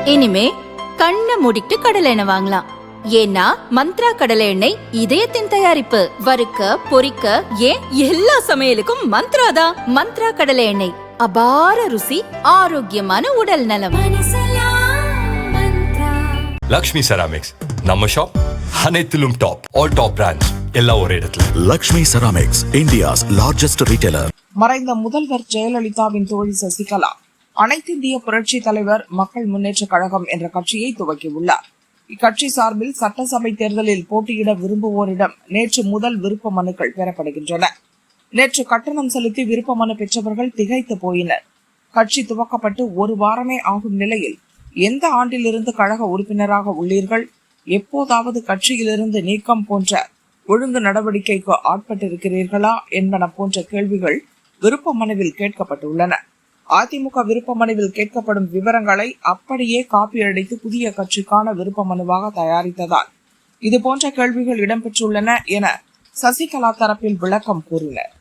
இனிமே கண்ணை மூடிட்டு கடலை எண்ணெய் வாங்கலாம். ஏன்னா மந்த்ரா கடலை எண்ணெய் இதயத்தின் தயாரிப்பு. வறுக்க பொரிக்க ஏன் எல்லா சமையலுக்கும் மந்த்ரா தான். மந்த்ரா கடலை எண்ணெய், அபார ருசி, ஆரோக்கியமான உடல் நலம். லக்ஷ்மி செராமிக்ஸ் நம்ம ஷாப் அனைத்திலும் டாப். ஆல் டாப் பிராண்ட்ஸ் எல்லாம் ஒரே இடத்துல. Lakshmi ceramics, India's largest retailer. மறைந்த முதல்வர் ஜெயலலிதாவின் தோழி சசிகலா அனைத்திந்திய புரட்சி தலைவர் மக்கள் முன்னேற்ற கழகம் என்ற கட்சியை துவக்கியுள்ளார். இக்கட்சி சார்பில் சட்டசபை தேர்தலில் போட்டியிட விரும்புவோரிடம் நேற்று முதல் விருப்ப மனுக்கள் பெறப்படுகின்றன. நேற்று கட்டணம் செலுத்தி விருப்ப மனு பெற்றவர்கள் திகைத்து போயினர். கட்சி துவக்கப்பட்டு ஒரு வாரமே ஆகும் நிலையில் எந்த ஆண்டிலிருந்து கழக உறுப்பினராக உள்ளீர்கள், எப்போதாவது கட்சியிலிருந்து நீக்கம் போன்ற ஒழுங்கு நடவடிக்கைக்கு ஆட்பட்டிருக்கிறீர்களா என்பன போன்ற கேள்விகள் விருப்ப மனுவில் கேட்கப்பட்டுள்ளன. அதிமுக விருப்ப மனுவில் கேட்கப்படும் விவரங்களை அப்படியே காப்பி அடித்து புதிய கட்சிக்கான விருப்ப மனுவாக தயாரித்ததால் இதுபோன்ற கேள்விகள் இடம்பெற்றுள்ளன என சசிகலா தரப்பில் விளக்கம் கூறினர்.